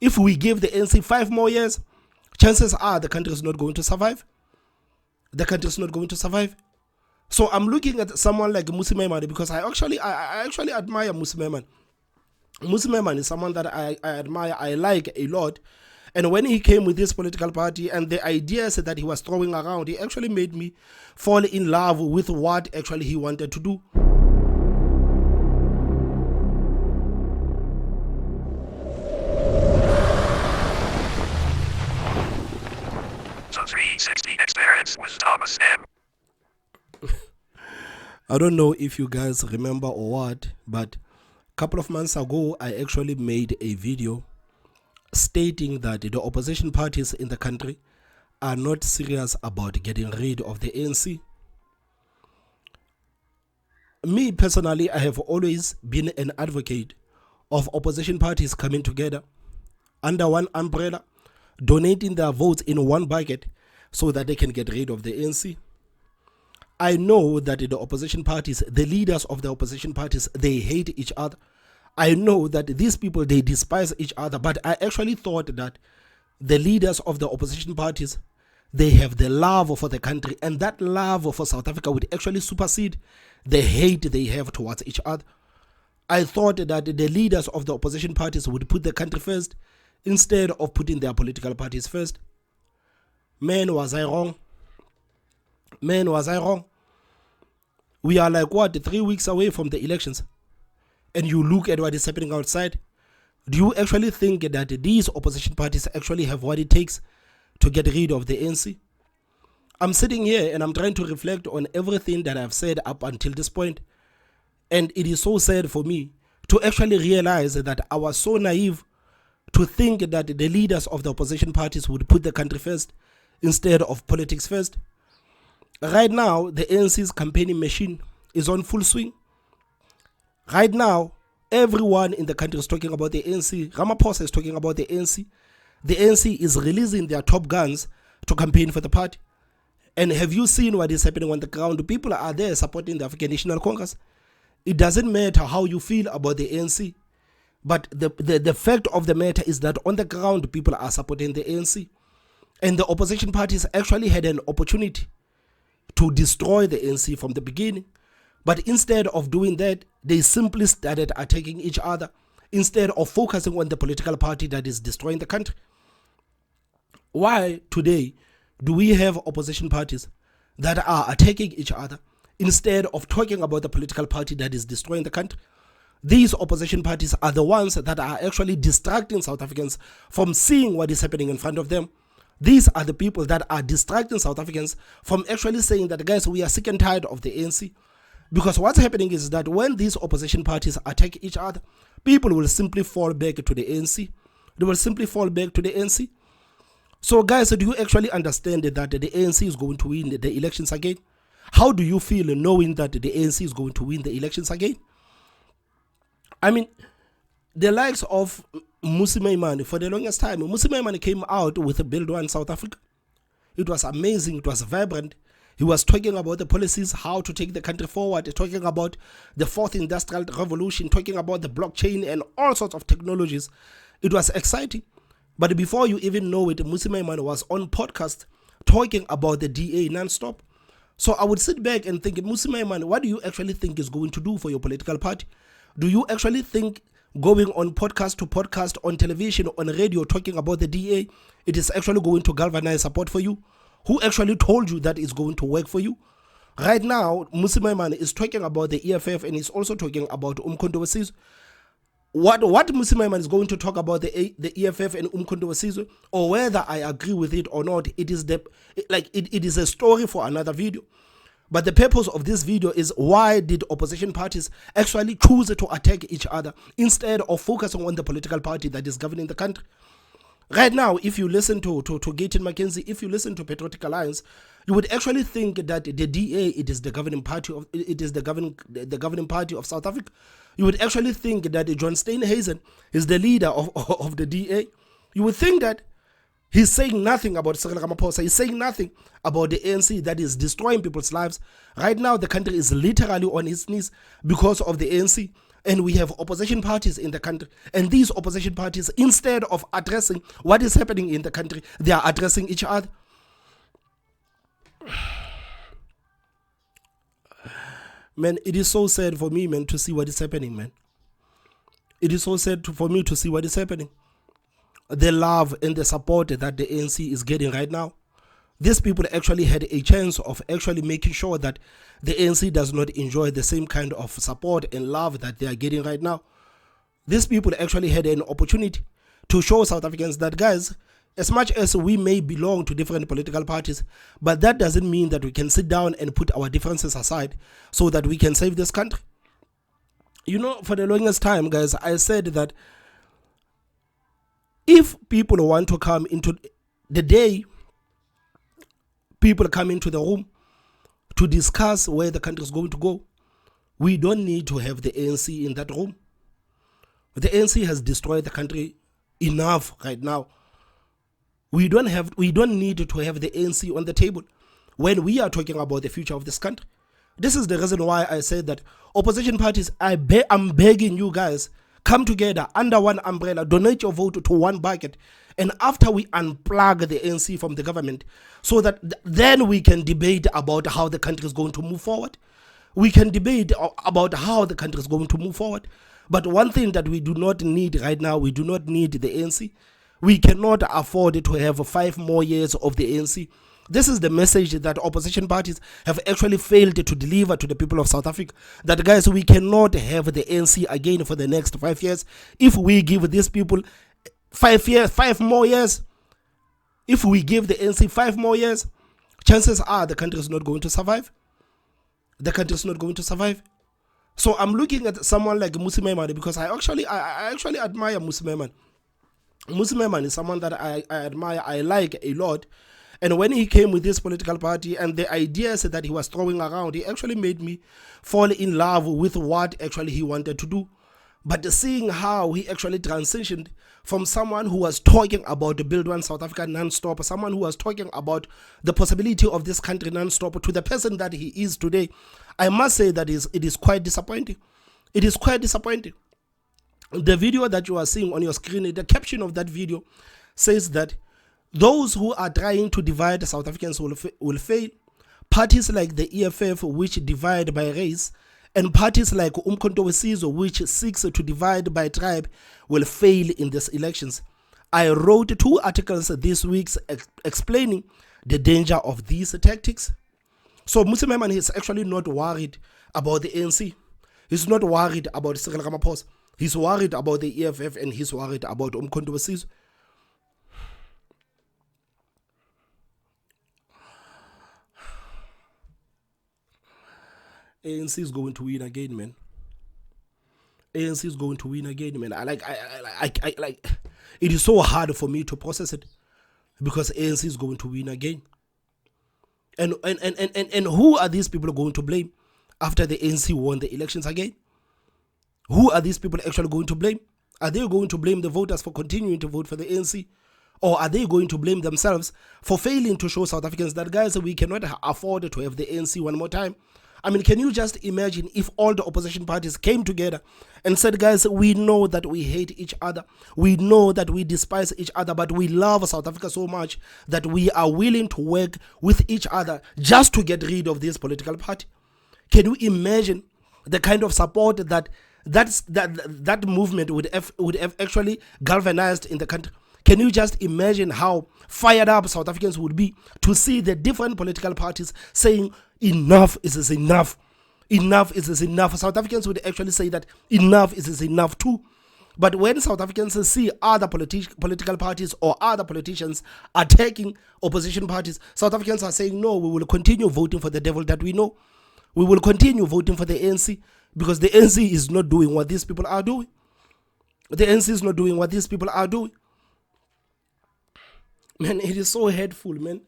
If we give the ANC 5 more years, chances are the country is not going to survive. The country is not going to survive. So I'm looking at someone like Mmusi Maimane because I actually admire Mmusi Maimane. Mmusi Maimane is someone that I admire, I like a lot. And when he came with this political party and the ideas that he was throwing around, he actually made me fall in love with what actually he wanted to do. The 360 experience with Thomas M. I don't know if you guys remember or what, but a couple of months ago, I actually made a video stating that the opposition parties in the country are not serious about getting rid of the ANC. Me personally, I have always been an advocate of opposition parties coming together under one umbrella, donating their votes in one bucket so that they can get rid of the ANC. I know that the opposition parties, the leaders of the opposition parties, they hate each other. I know that these people, they despise each other, but I actually thought that the leaders of the opposition parties, they have the love for the country, and that love for South Africa would actually supersede the hate they have towards each other. I thought that the leaders of the opposition parties would put the country first instead of putting their political parties first. Man, was I wrong? Man, was I wrong? We are like, 3 weeks away from the elections? And you look at what is happening outside. Do you actually think that these opposition parties actually have what it takes to get rid of the ANC? I'm sitting here and I'm trying to reflect on everything that I've said up until this point. And it is so sad for me to actually realize that I was so naive to think that the leaders of the opposition parties would put the country first instead of politics first. Right now, the ANC's campaigning machine is on full swing. Right now, everyone in the country is talking about the ANC. Ramaphosa is talking about the ANC. The ANC is releasing their top guns to campaign for the party. And have you seen what is happening on the ground? People are there supporting the African National Congress. It doesn't matter how you feel about the ANC. But the fact of the matter is that on the ground, people are supporting the ANC. And the opposition parties actually had an opportunity to destroy the ANC from the beginning. But instead of doing that, they simply started attacking each other instead of focusing on the political party that is destroying the country. Why today do we have opposition parties that are attacking each other instead of talking about the political party that is destroying the country? These opposition parties are the ones that are actually distracting South Africans from seeing what is happening in front of them. These are the people that are distracting South Africans from actually saying that, guys, we are sick and tired of the ANC. Because what's happening is that when these opposition parties attack each other, people will simply fall back to the ANC. They will simply fall back to the ANC. So guys, do you actually understand that the ANC is going to win the elections again? How do you feel knowing that the ANC is going to win the elections again? I mean, the likes of Mmusi Maimane, for the longest time, Mmusi Maimane came out with a Build One South Africa. It was amazing, it was vibrant. He was talking about the policies, how to take the country forward, talking about the fourth industrial revolution, talking about the blockchain and all sorts of technologies. It was exciting. But before you even know it, Mmusi Maimane was on podcast talking about the DA non-stop. So I would sit back and think, Mmusi Maimane, what do you actually think is going to do for your political party? Do you actually think going on podcast to podcast, on television, on radio, talking about the DA, it is actually going to galvanize support for you? Who actually told you that it's going to work for you? Right now, Mmusi Maimane is talking about the EFF and he's also talking about Umkhonto we Sizwe. What Mmusi Maimane is going to talk about the EFF and Umkhonto we Sizwe, or whether I agree with it or not, it is a story for another video. But the purpose of this video is, why did opposition parties actually choose to attack each other instead of focusing on the political party that is governing the country? Right now, if you listen to Gayton McKenzie, if you listen to Patriotic Alliance, you would actually think that the DA, it is the governing party of South Africa. You would actually think that John Steenhuisen is the leader of the DA. You would think that he's saying nothing about Cyril Ramaphosa. He's saying nothing about the ANC that is destroying people's lives. Right now, the country is literally on its knees because of the ANC. and we have opposition parties in the country, and these opposition parties, instead of addressing what is happening in the country, they are addressing each other. Man, it is so sad for me, man, to see what is happening, man. It is so sad for me to see what is happening. The love and the support that the ANC is getting right now. These people actually had a chance of actually making sure that the ANC does not enjoy the same kind of support and love that they are getting right now. These people actually had an opportunity to show South Africans that, guys, as much as we may belong to different political parties, but that doesn't mean that we can sit down and put our differences aside so that we can save this country. You know, for the longest time, guys, I said that if people want to come into the day, people come into the room to discuss where the country is going to go, we don't need to have the ANC in that room. The ANC has destroyed the country enough right now. We don't need to have the ANC on the table when we are talking about the future of this country. This is the reason why I said that opposition parties, I'm begging you guys, come together under one umbrella, donate your vote to one bucket, and after we unplug the ANC from the government, so that then we can debate about how the country is going to move forward. We can debate about how the country is going to move forward. But one thing that we do not need right now, we do not need the ANC. We cannot afford to have 5 more years of the ANC. This is the message that opposition parties have actually failed to deliver to the people of South Africa. That, guys, we cannot have the ANC again for the next 5 years. If we give these people 5 more years, if we give the ANC 5 more years, chances are the country is not going to survive. The country is not going to survive. So I'm looking at someone like Mmusi Maimane, because I actually admire Mmusi Maimane. Mmusi Maimane is someone that I admire, I like a lot. And when he came with this political party and the ideas that he was throwing around, he actually made me fall in love with what actually he wanted to do. But seeing how he actually transitioned from someone who was talking about the Build One South Africa non-stop, someone who was talking about the possibility of this country non-stop, to the person that he is today, I must say that it is quite disappointing. It is quite disappointing. The video that you are seeing on your screen, the caption of that video says that those who are trying to divide South Africans will fail. Parties like the EFF, which divide by race, and parties like Umkhonto weSizwe, which seeks to divide by tribe, will fail in these elections. I wrote 2 articles this week explaining the danger of these tactics. So Mmusi Maimane is actually not worried about the ANC. He's not worried about Cyril Ramaphosa. He's worried about the EFF, and he's worried about Umkhonto weSizwe. ANC is going to win again, man. ANC is going to win again, man. I like. It is so hard for me to process it, because ANC is going to win again. And who are these people going to blame after the ANC won the elections again? Who are these people actually going to blame? Are they going to blame the voters for continuing to vote for the ANC? Or are they going to blame themselves for failing to show South Africans that, guys, we cannot afford to have the ANC one more time? I mean, can you just imagine if all the opposition parties came together and said, guys, we know that we hate each other. We know that we despise each other, but we love South Africa so much that we are willing to work with each other just to get rid of this political party. Can you imagine the kind of support that movement would have actually galvanized in the country? Can you just imagine how fired up South Africans would be to see the different political parties saying enough is enough. Enough is enough. South Africans would actually say that enough is enough too. But when South Africans see other political parties or other politicians attacking opposition parties, South Africans are saying, no, we will continue voting for the devil that we know. We will continue voting for the ANC, because the ANC is not doing what these people are doing. The ANC is not doing what these people are doing. Man, it is so hurtful, man,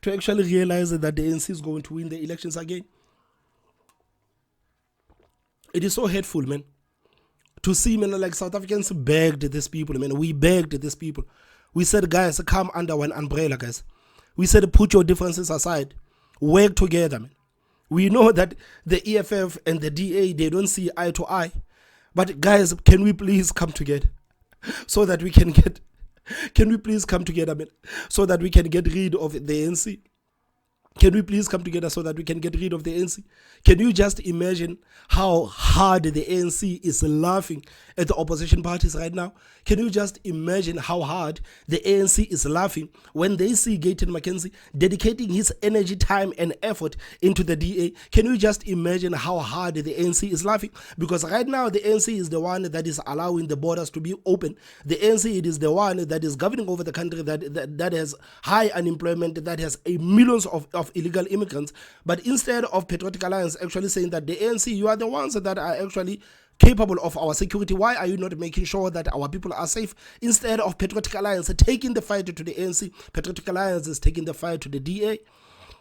to actually realize that the ANC is going to win the elections again. It is so hurtful, man, to see, man, like South Africans begged these people, man. We begged these people. We said, guys, come under one umbrella, guys. We said, put your differences aside. Work together, man. We know that the EFF and the DA, they don't see eye to eye. But guys, can we please come together so that we can get? Can we please come together, man, so that we can get rid of the ANC? Can we please come together so that we can get rid of the ANC? Can you just imagine how hard the ANC is laughing at the opposition parties right now? Can you just imagine how hard the ANC is laughing when they see Gayton McKenzie dedicating his energy, time, and effort into the DA? Can you just imagine how hard the ANC is laughing? Because right now the ANC is the one that is allowing the borders to be open. The ANC, it is the one that is governing over the country that has high unemployment, that has millions of illegal immigrants. But instead of Patriotic Alliance actually saying that the ANC, you are the ones that are actually capable of our security, why are you not making sure that our people are safe? Instead of Patriotic Alliance taking the fight to the ANC, Patriotic Alliance is taking the fight to the DA.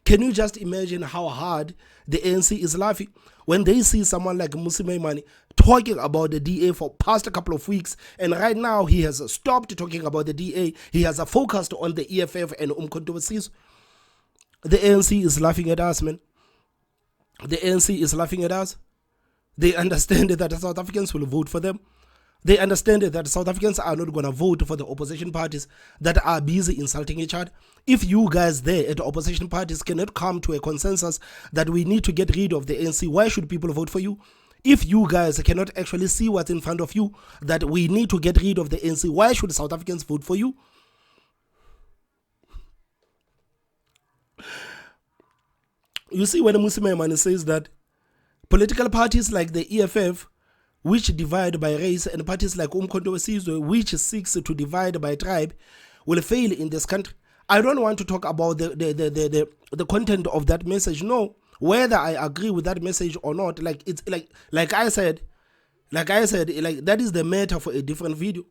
Can you just imagine how hard the ANC is laughing when they see someone like Maimane talking about the DA for past a couple of weeks, and right now he has stopped talking about the DA. He has focused on the EFF and Umkhonto. The ANC is laughing at us, man. The ANC is laughing at us. They understand that South Africans will vote for them. They understand that South Africans are not going to vote for the opposition parties that are busy insulting each other. If you guys there at the opposition parties cannot come to a consensus that we need to get rid of the ANC, why should people vote for you? If you guys cannot actually see what's in front of you, that we need to get rid of the ANC, why should South Africans vote for you? You see, when Maimane says that political parties like the EFF, which divide by race, and parties like Umkhonto, which seeks to divide by tribe, will fail in this country. I don't want to talk about the content of that message. No, whether I agree with that message or not, like it's like I said, that is the matter for a different video.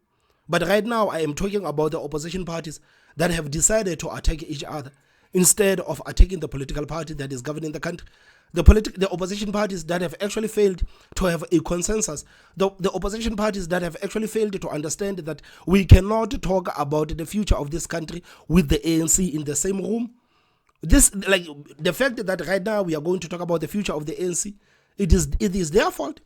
But right now, I am talking about the opposition parties that have decided to attack each other instead of attacking the political party that is governing the country. The opposition parties that have actually failed to have a consensus, the opposition parties that have actually failed to understand that we cannot talk about the future of this country with the ANC in the same room. This, like, the fact that right now we are going to talk about the future of the ANC, it is their fault.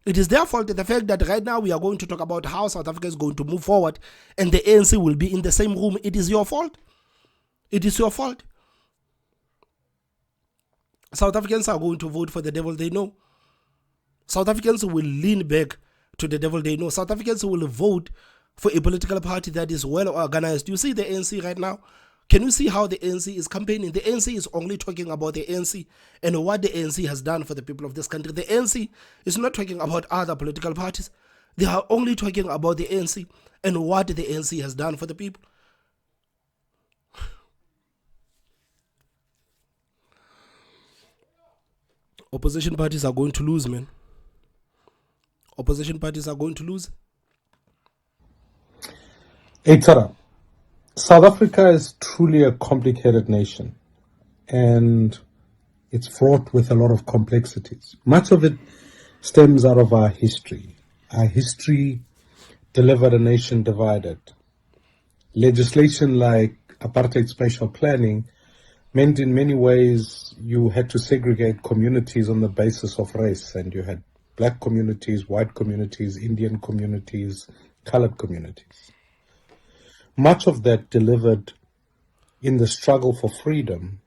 It is their fault. The fact that right now we are going to talk about how South Africa is going to move forward and the ANC will be in the same room, it is your fault. It is your fault. South Africans are going to vote for the devil they know. South Africans will lean back to the devil they know. South Africans will vote for a political party that is well organized. You see the ANC right now? Can you see how the ANC is campaigning? The ANC is only talking about the ANC and what the ANC has done for the people of this country. The ANC is not talking about other political parties. They are only talking about the ANC and what the ANC has done for the people. Opposition parties are going to lose, man. Opposition parties are going to lose. Hey, Tara. South Africa is truly a complicated nation, and it's fraught with a lot of complexities. Much of it stems out of our history. Our history delivered a nation divided. Legislation like apartheid spatial planning meant in many ways you had to segregate communities on the basis of race, and you had black communities, white communities, Indian communities, colored communities. Much of that delivered in the struggle for freedom,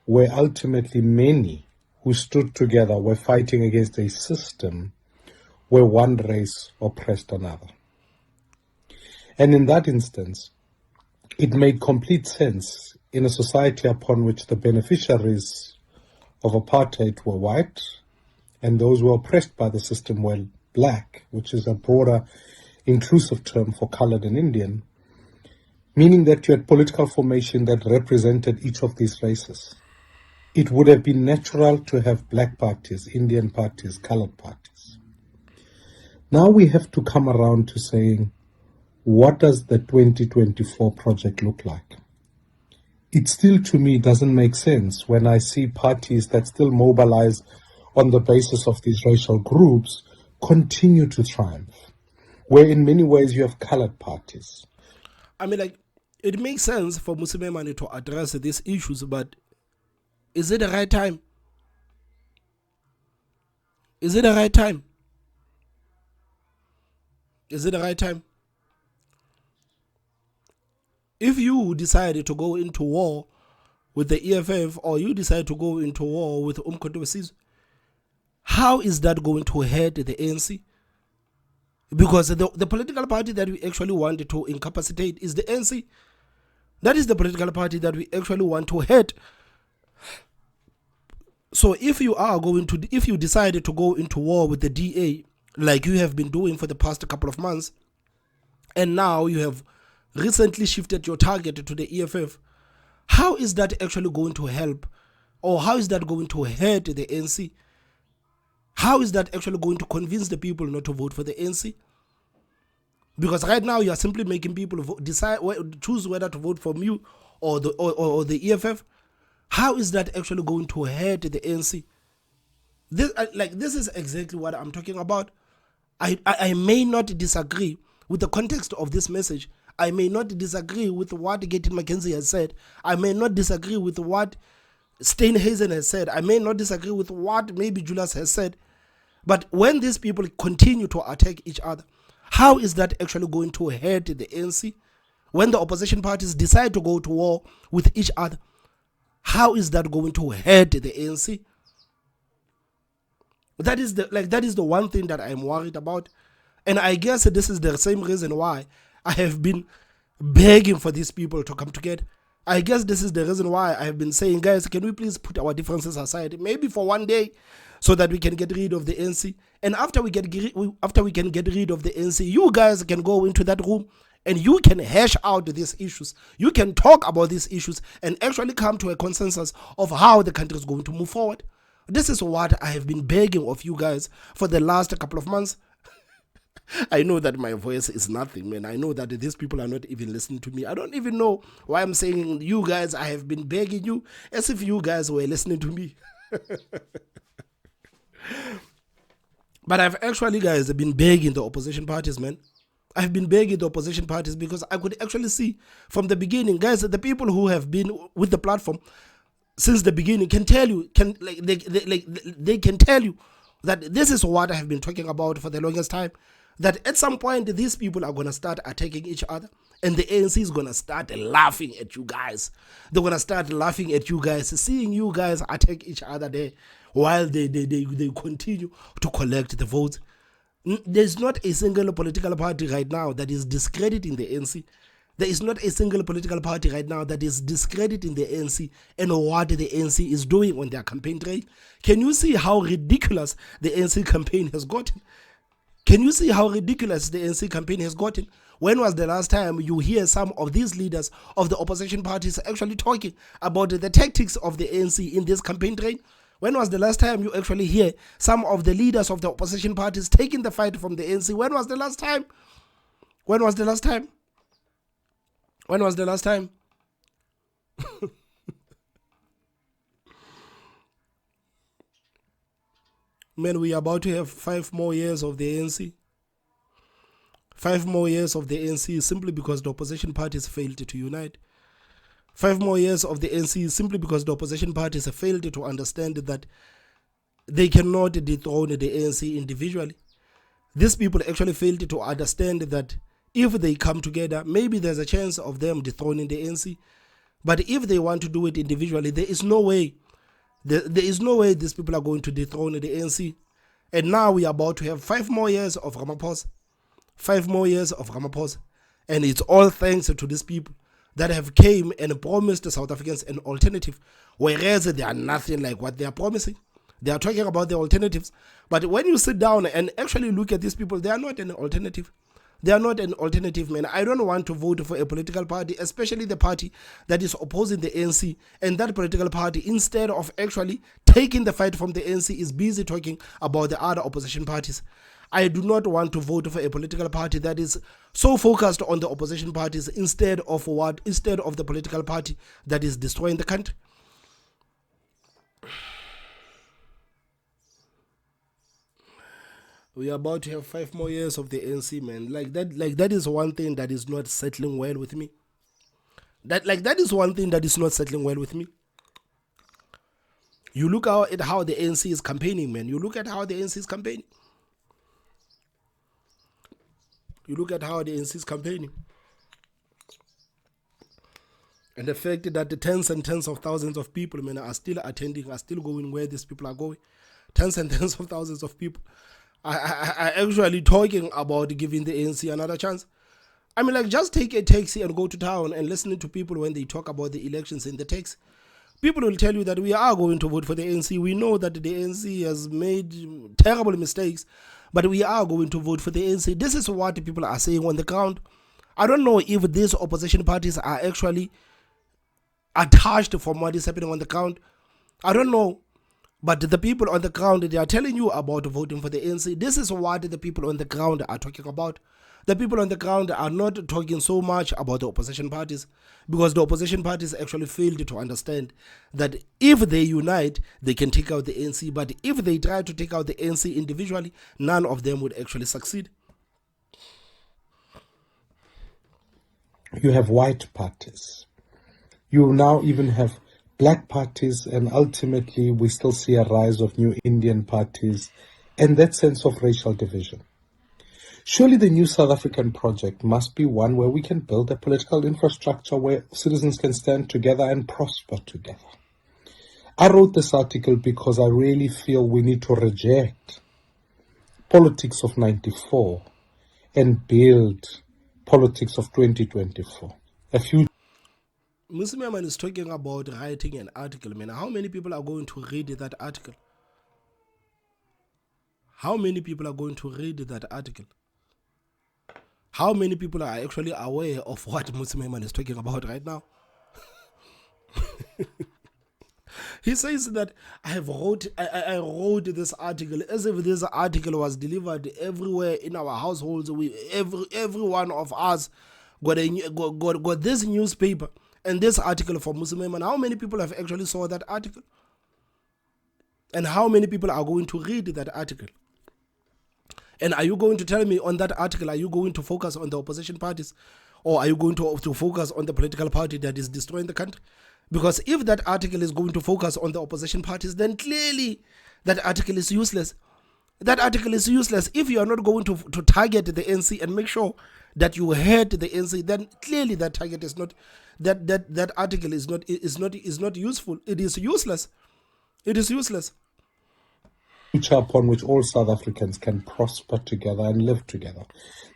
where ultimately many who stood together were fighting against a system where one race oppressed another. And in that instance, it made complete sense in a society upon which the beneficiaries of apartheid were white and those who were oppressed by the system were black, which is a broader inclusive term for colored and Indian, meaning that you had political formation that represented each of these races. It would have been natural to have black parties, Indian parties, colored parties. Now we have to come around to saying, what does the 2024 project look like? It still, to me, doesn't make sense when I see parties that still mobilize on the basis of these racial groups continue to triumph, where in many ways you have colored parties. I mean, like, it makes sense for Maimane to address these issues, but is it the right time? Is it the right time? Is it the right time? If you decide to go into war with the EFF, or you decide to go into war with Umkhonto weSizwe, how is that going to hurt the ANC? Because the political party that we actually want to incapacitate is the ANC. That is the political party that we actually want to hurt. So if you decide to go into war with the DA, like you have been doing for the past couple of months, and now you have recently shifted your target to the EFF, how is that actually going to help? Or how is that going to hurt the ANC? How is that actually going to convince the people not to vote for the ANC? Because right now you are simply making people choose whether to vote for you or the EFF. How is that actually going to hurt the ANC? This is exactly what I'm talking about. I may not disagree with the context of this message. I may not disagree with what Gaten McKenzie has said. I may not disagree with what Steinhazen has said. I may not disagree with what maybe Julius has said. But when these people continue to attack each other, how is that actually going to hurt the ANC? When the opposition parties decide to go to war with each other, how is that going to hurt the ANC? That is the one thing that I'm worried about. And I guess this is the same reason why I have been begging for these people to come together. I guess this is the reason why I have been saying, guys, can we please put our differences aside, maybe for one day, so that we can get rid of the ANC. And after we can get rid of the ANC, you guys can go into that room and you can hash out these issues. You can talk about these issues and actually come to a consensus of how the country is going to move forward. This is what I have been begging of you guys for the last couple of months. I know that my voice is nothing, man. I know that these people are not even listening to me. I don't even know why I'm saying you guys. I have been begging you as if you guys were listening to me. But I've actually, guys, been begging the opposition parties, man. I've been begging the opposition parties because I could actually see from the beginning, guys, the people who have been with the platform since the beginning can tell you, they can tell you that this is what I have been talking about for the longest time. That at some point these people are gonna start attacking each other, and the ANC is gonna start laughing at you guys. They're gonna start laughing at you guys, seeing you guys attack each other there while they continue to collect the votes. There's not a single political party right now that is discrediting the ANC. There is not a single political party right now that is discrediting the ANC and what the ANC is doing on their campaign trail. Can you see how ridiculous the ANC campaign has gotten? Can you see how ridiculous the ANC campaign has gotten? When was the last time you hear some of these leaders of the opposition parties actually talking about the tactics of the ANC in this campaign trail? When was the last time you actually hear some of the leaders of the opposition parties taking the fight from the ANC? When was the last time? When was the last time? When was the last time? Man, we are about to have 5 more years of the ANC. 5 more years of the ANC simply because the opposition parties failed to unite. 5 more years of the ANC simply because the opposition parties have failed to understand that they cannot dethrone the ANC individually. These people actually failed to understand that if they come together, maybe there's a chance of them dethroning the ANC. But if they want to do it individually, there is no way. There is no way these people are going to dethrone the ANC. And now we are about to have 5 more years of Ramaphosa. 5 more years of Ramaphosa. And it's all thanks to these people that have came and promised the South Africans an alternative, whereas they are nothing like what they are promising. They are talking about the alternatives. But when you sit down and actually look at these people, they are not an alternative. They are not an alternative, man. I don't want to vote for a political party, especially the party that is opposing the ANC. And that political party, instead of actually taking the fight from the ANC, is busy talking about the other opposition parties. I do not want to vote for a political party that is so focused on the opposition parties instead of the political party that is destroying the country. We are about to have 5 more years of the ANC, man. That is one thing that is not settling well with me. That is one thing that is not settling well with me. You look at how the ANC is campaigning, man. You look at how the ANC is campaigning. You look at how the ANC is campaigning. And the fact that the tens and tens of thousands of people, man, are still attending, are still going where these people are going. Tens and tens of thousands of people are actually talking about giving the ANC another chance. I mean, like, just take a taxi and go to town and listen to people when they talk about the elections in the taxi. People will tell you that we are going to vote for the ANC. We know that the ANC has made terrible mistakes, but we are going to vote for the ANC. This is what people are saying on the ground. I don't know if these opposition parties are actually attached from what is happening on the ground. I don't know. But the people on the ground, they are telling you about voting for the ANC. This is what the people on the ground are talking about. The people on the ground are not talking so much about the opposition parties, because the opposition parties actually failed to understand that if they unite, they can take out the ANC. But if they try to take out the ANC individually, none of them would actually succeed. You have white parties. You now even have black parties, and ultimately we still see a rise of new Indian parties and that sense of racial division. Surely the new South African project must be one where we can build a political infrastructure where citizens can stand together and prosper together. I wrote this article because I really feel we need to reject politics of 94 and build politics of 2024. Maimane is talking about writing an article, man. How many people are going to read that article? How many people are going to read that article? How many people are actually aware of what Maimane is talking about right now? He says that I wrote this article as if this article was delivered everywhere in our households. Every one of us got this newspaper and this article from Maimane. How many people have actually saw that article? And how many people are going to read that article? And are you going to tell me on that article, are you going to focus on the opposition parties? Or are you going to focus on the political party that is destroying the country? Because if that article is going to focus on the opposition parties, then clearly that article is useless. That article is useless. If you are not going to target the NC and make sure that you hurt the NC, then clearly that target is not, that article is not useful. It is useless. It is useless. Future upon which all South Africans can prosper together and live together.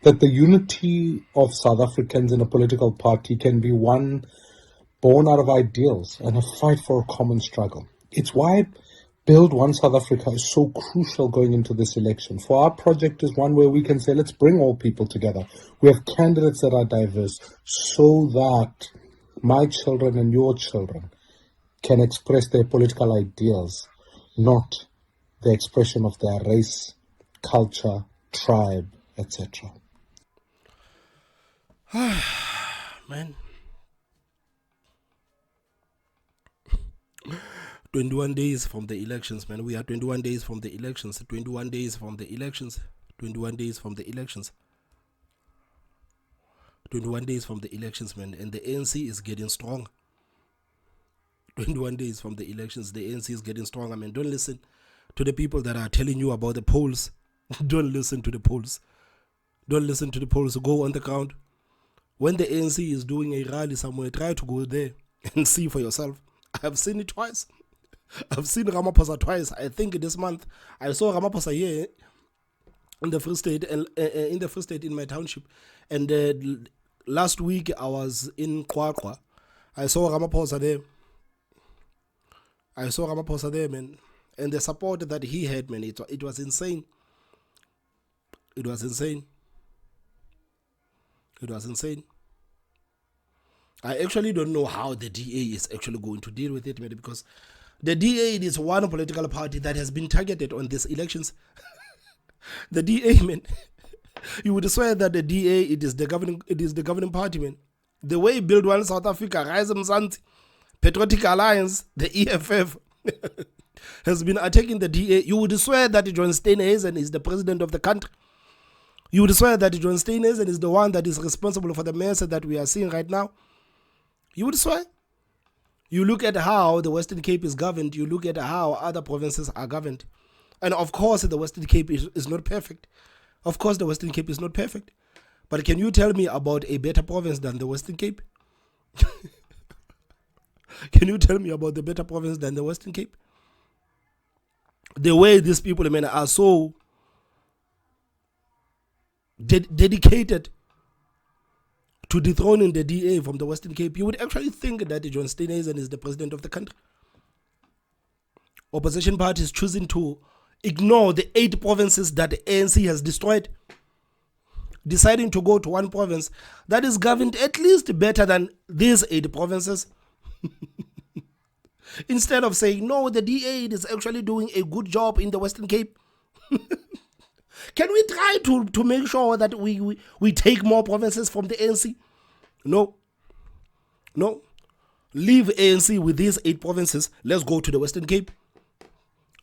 That the unity of South Africans in a political party can be one born out of ideals and a fight for a common struggle. It's why Build One South Africa is so crucial going into this election. For our project is one where we can say, let's bring all people together. We have candidates that are diverse so that my children and your children can express their political ideals, not the expression of their race, culture, tribe, etc. Man. 21 days from the elections, man. We are 21 days from the elections. 21 days from the elections. 21 days from the elections. 21 days from the elections, man. And the ANC is getting strong. 21 days from the elections, the ANC is getting strong. I mean, don't listen to the people that are telling you about the polls. Don't listen to the polls. Don't listen to the polls. Go on the ground. When the ANC is doing a rally somewhere, try to go there and see for yourself. I have seen it twice. I've seen Ramaphosa twice. I think this month I saw Ramaphosa here in the Free State, in my township, and last week I was in Kwakwa. I saw Ramaphosa there. Man, and the support that he had, man, it was insane. It was insane. I actually don't know how the DA is actually going to deal with it, man, because the DA is one political party that has been targeted on these elections. The DA, man, you would swear that the DA it is the governing party, man. The way Build One South Africa, Rise Mzansi, Patriotic Alliance, the EFF has been attacking the DA. You would swear that John Steenhuisen is the president of the country. You would swear that John Steenhuisen is the one that is responsible for the mess that we are seeing right now. You would swear. You look at how the Western Cape is governed. You look at how other provinces are governed. And of course, the Western Cape is not perfect. Of course, the Western Cape is not perfect. But can you tell me about a better province than the Western Cape? Can you tell me about the better province than the Western Cape? The way these people, man, are so dedicated to dethroning the DA from the Western Cape, you would actually think that John Steenhuisen is the president of the country. Opposition parties choosing to ignore the 8 provinces that the ANC has destroyed, deciding to go to one province that is governed at least better than these 8 provinces. Instead of saying, no, the DA is actually doing a good job in the Western Cape. Can we try to make sure that we take more provinces from the ANC? No. Leave ANC with these 8 provinces. Let's go to the Western Cape.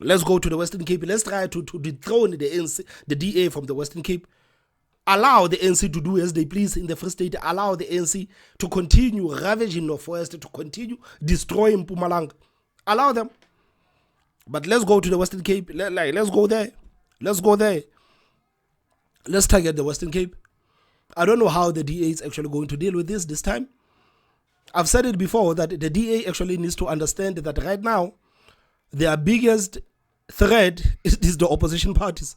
Let's go to the Western Cape. Let's try to dethrone the ANC, the DA from the Western Cape. Allow the ANC to do as they please in the Free State. Allow the ANC to continue ravaging North West, to continue destroying Mpumalanga. Allow them. But let's go to the Western Cape. Let's go there. Let's go there. Let's target the Western Cape. I don't know how the DA is actually going to deal with this time. I've said it before that the DA actually needs to understand that right now, their biggest threat is the opposition parties.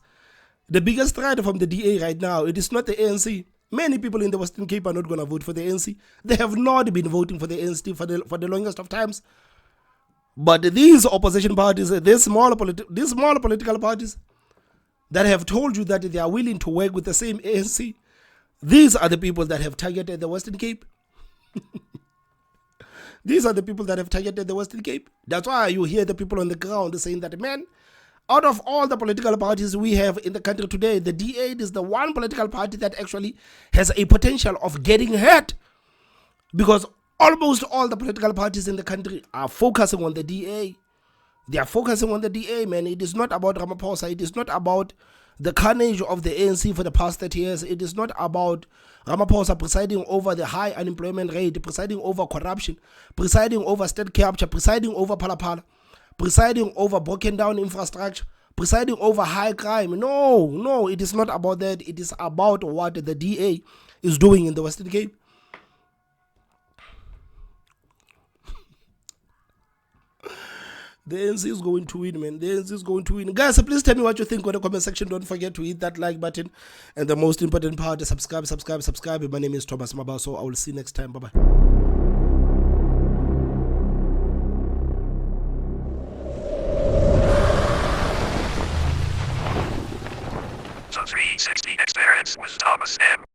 The biggest threat from the DA right now, it is not the ANC. Many people in the Western Cape are not going to vote for the ANC. They have not been voting for the ANC for the longest of times. But these opposition parties, these small political parties that have told you that they are willing to work with the same ANC, these are the people that have targeted the Western Cape. These are the people that have targeted the Western Cape. That's why you hear the people on the ground saying that, man, out of all the political parties we have in the country today, the DA is the one political party that actually has a potential of getting hurt. Because almost all the political parties in the country are focusing on the DA. They are focusing on the DA, man. It is not about Ramaphosa. It is not about the carnage of the ANC for the past 30 years. It is not about Ramaphosa presiding over the high unemployment rate, presiding over corruption, presiding over state capture, presiding over palapala, presiding over broken down infrastructure, presiding over high crime. No, it is not about that. It is about what the DA is doing in the Western Cape. The ANC is going to win, man. The ANC is going to win. Guys, please tell me what you think in the comment section. Don't forget to hit that like button. And the most important part is subscribe. My name is Thomas Mabaso. I will see you next time. Bye-bye.